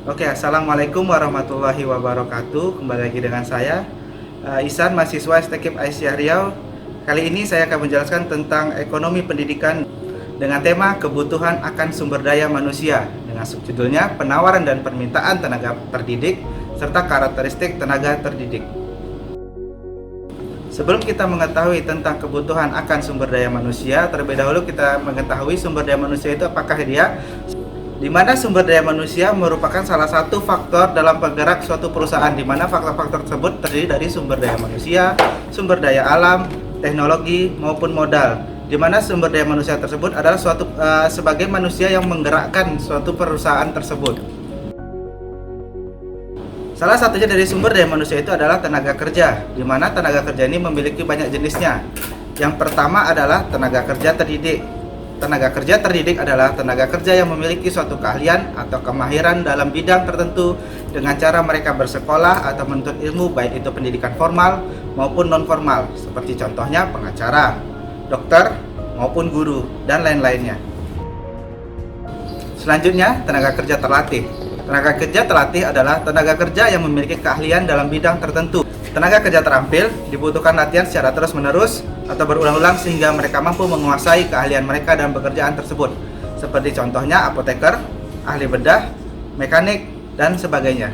Oke, assalamualaikum warahmatullahi wabarakatuh. Kembali lagi dengan saya, Ihsan, mahasiswa STKIP Aisyah Riau. Kali ini saya akan menjelaskan tentang ekonomi pendidikan dengan tema kebutuhan akan sumber daya manusia dengan subjudulnya penawaran dan permintaan tenaga terdidik serta karakteristik tenaga terdidik. Sebelum kita mengetahui tentang kebutuhan akan sumber daya manusia, terlebih dahulu kita mengetahui sumber daya manusia itu apakah dia, di mana sumber daya manusia merupakan salah satu faktor dalam penggerak suatu perusahaan, di mana faktor-faktor tersebut terdiri dari sumber daya manusia, sumber daya alam, teknologi maupun modal. Di mana sumber daya manusia tersebut adalah sebagai manusia yang menggerakkan suatu perusahaan tersebut. Salah satunya dari sumber daya manusia itu adalah tenaga kerja, di mana tenaga kerja ini memiliki banyak jenisnya. Yang pertama adalah tenaga kerja terdidik. Tenaga kerja terdidik adalah tenaga kerja yang memiliki suatu keahlian atau kemahiran dalam bidang tertentu dengan cara mereka bersekolah atau menuntut ilmu, baik itu pendidikan formal maupun non formal, seperti contohnya pengacara, dokter, maupun guru, dan lain-lainnya. Selanjutnya, tenaga kerja terlatih. Tenaga kerja terlatih adalah tenaga kerja yang memiliki keahlian dalam bidang tertentu. Tenaga kerja terampil dibutuhkan latihan secara terus-menerus atau berulang-ulang sehingga mereka mampu menguasai keahlian mereka dalam pekerjaan tersebut. Seperti contohnya apoteker, ahli bedah, mekanik, dan sebagainya.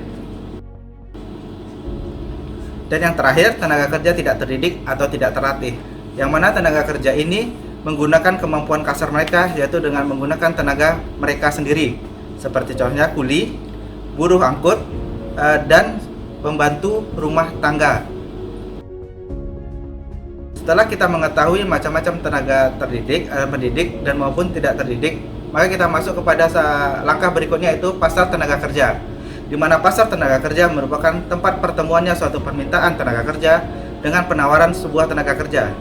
Dan yang terakhir, tenaga kerja tidak terdidik atau tidak terlatih, yang mana tenaga kerja ini menggunakan kemampuan kasar mereka, yaitu dengan menggunakan tenaga mereka sendiri, seperti contohnya kuli, buruh angkut, dan pembantu rumah tangga. Setelah kita mengetahui macam-macam tenaga terdidik, pendidik dan maupun tidak terdidik, maka kita masuk kepada langkah berikutnya, yaitu pasar tenaga kerja. Di mana pasar tenaga kerja merupakan tempat pertemuannya suatu permintaan tenaga kerja dengan penawaran sebuah tenaga kerja.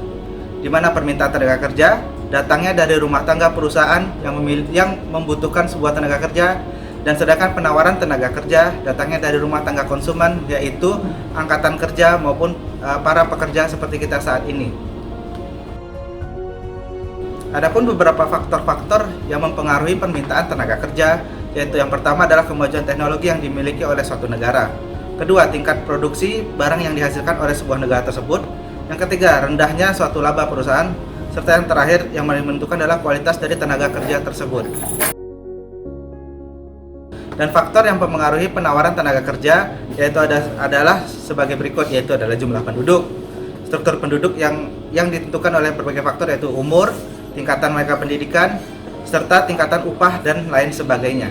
Di mana permintaan tenaga kerja datangnya dari rumah tangga perusahaan yang membutuhkan sebuah tenaga kerja, dan sedangkan penawaran tenaga kerja datangnya dari rumah tangga konsumen, yaitu angkatan kerja maupun para pekerja seperti kita saat ini. Adapun beberapa faktor-faktor yang mempengaruhi permintaan tenaga kerja, yaitu yang pertama adalah kemajuan teknologi yang dimiliki oleh suatu negara. Kedua, tingkat produksi barang yang dihasilkan oleh sebuah negara tersebut. Yang ketiga, rendahnya suatu laba perusahaan. Serta yang terakhir yang menentukan adalah kualitas dari tenaga kerja tersebut. Dan faktor yang mempengaruhi penawaran tenaga kerja yaitu adalah sebagai berikut, yaitu adalah jumlah penduduk, struktur penduduk yang ditentukan oleh berbagai faktor, yaitu umur, tingkatan mereka pendidikan, serta tingkatan upah dan lain sebagainya.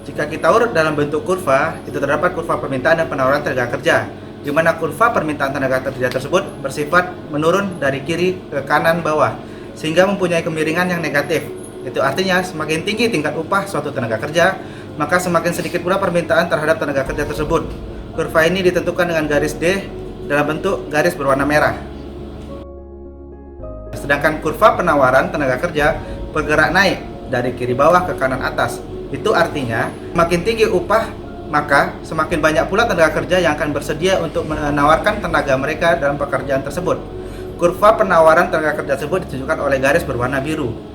Jika kita urut dalam bentuk kurva, itu terdapat kurva permintaan dan penawaran tenaga kerja, di mana kurva permintaan tenaga kerja tersebut bersifat menurun dari kiri ke kanan bawah, sehingga mempunyai kemiringan yang negatif. Itu artinya semakin tinggi tingkat upah suatu tenaga kerja, maka semakin sedikit pula permintaan terhadap tenaga kerja tersebut. Kurva ini ditentukan dengan garis D dalam bentuk garis berwarna merah. Sedangkan kurva penawaran tenaga kerja bergerak naik dari kiri bawah ke kanan atas. Itu artinya semakin tinggi upah, maka semakin banyak pula tenaga kerja yang akan bersedia untuk menawarkan tenaga mereka dalam pekerjaan tersebut. Kurva penawaran tenaga kerja tersebut ditunjukkan oleh garis berwarna biru.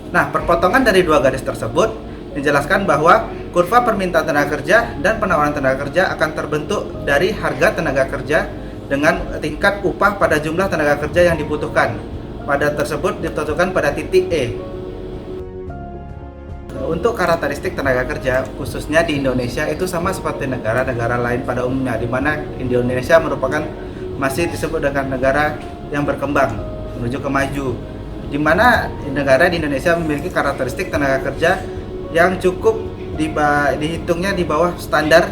Nah, perpotongan dari dua garis tersebut menjelaskan bahwa kurva permintaan tenaga kerja dan penawaran tenaga kerja akan terbentuk dari harga tenaga kerja dengan tingkat upah pada jumlah tenaga kerja yang dibutuhkan. Pada tersebut ditentukan pada titik E. Untuk karakteristik tenaga kerja, khususnya di Indonesia, itu sama seperti negara-negara lain pada umumnya, di mana Indonesia merupakan masih disebut dengan negara yang berkembang menuju ke maju, di mana negara di Indonesia memiliki karakteristik tenaga kerja yang cukup dihitungnya di bawah standar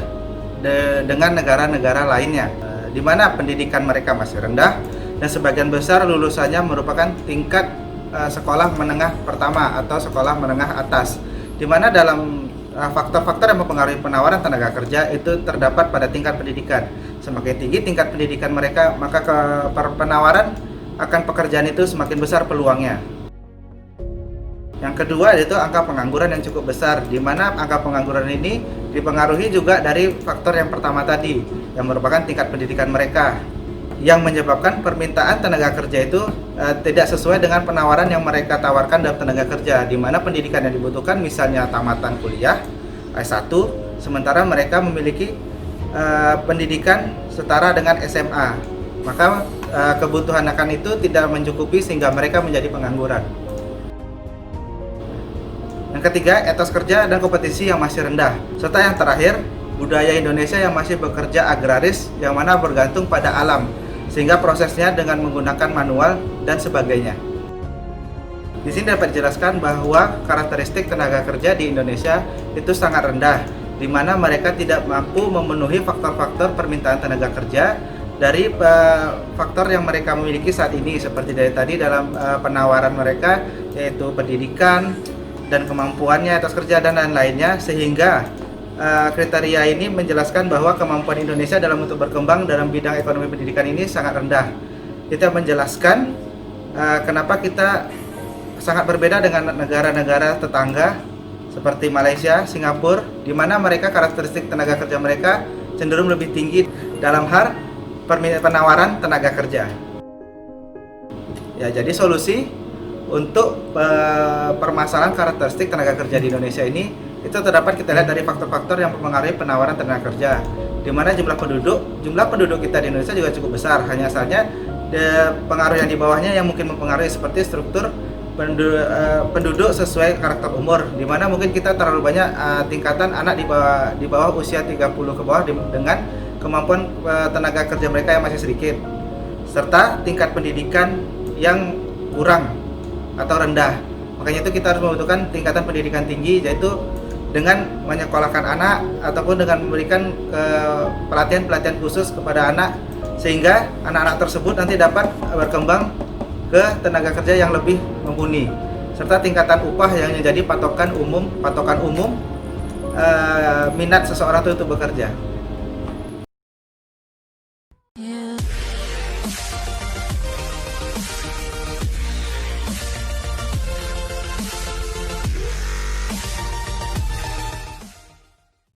dengan negara-negara lainnya, di mana pendidikan mereka masih rendah dan sebagian besar lulusannya merupakan tingkat sekolah menengah pertama atau sekolah menengah atas, di mana dalam faktor-faktor yang mempengaruhi penawaran tenaga kerja itu terdapat pada tingkat pendidikan. Semakin tinggi tingkat pendidikan mereka, maka penawaran akan pekerjaan itu semakin besar peluangnya. Yang kedua yaitu angka pengangguran yang cukup besar, di mana angka pengangguran ini dipengaruhi juga dari faktor yang pertama tadi, yang merupakan tingkat pendidikan mereka yang menyebabkan permintaan tenaga kerja itu tidak sesuai dengan penawaran yang mereka tawarkan dalam tenaga kerja, di mana pendidikan yang dibutuhkan misalnya tamatan kuliah S1, sementara mereka memiliki pendidikan setara dengan SMA, maka kebutuhan akan itu tidak mencukupi sehingga mereka menjadi pengangguran. Yang ketiga, etos kerja dan kompetisi yang masih rendah, serta yang terakhir, budaya Indonesia yang masih bekerja agraris yang mana bergantung pada alam, sehingga prosesnya dengan menggunakan manual dan sebagainya. Di sini dapat dijelaskan bahwa karakteristik tenaga kerja di Indonesia itu sangat rendah, di mana mereka tidak mampu memenuhi faktor-faktor permintaan tenaga kerja dari faktor yang mereka miliki saat ini, seperti dari tadi dalam penawaran mereka, yaitu pendidikan dan kemampuannya, etos kerja dan lain-lainnya, sehingga kriteria ini menjelaskan bahwa kemampuan Indonesia dalam untuk berkembang dalam bidang ekonomi pendidikan ini sangat rendah. Kita menjelaskan kenapa kita sangat berbeda dengan negara-negara tetangga seperti Malaysia, Singapura, di mana mereka karakteristik tenaga kerja mereka cenderung lebih tinggi dalam hal penawaran tenaga kerja. Ya, jadi solusi untuk permasalahan karakteristik tenaga kerja di Indonesia ini itu terdapat kita lihat dari faktor-faktor yang mempengaruhi penawaran tenaga kerja, di mana jumlah penduduk kita di Indonesia juga cukup besar, hanya saja pengaruh yang di bawahnya yang mungkin mempengaruhi seperti struktur penduduk sesuai karakter umur, di mana mungkin kita terlalu banyak tingkatan anak di bawah usia 30 ke bawah dengan kemampuan tenaga kerja mereka yang masih sedikit, serta tingkat pendidikan yang kurang atau rendah. Makanya itu kita harus membutuhkan tingkatan pendidikan tinggi, yaitu dengan menyekolahkan anak ataupun dengan memberikan pelatihan-pelatihan khusus kepada anak, sehingga anak-anak tersebut nanti dapat berkembang ke tenaga kerja yang lebih mumpuni, serta tingkatan upah yang menjadi patokan umum minat seseorang itu untuk bekerja.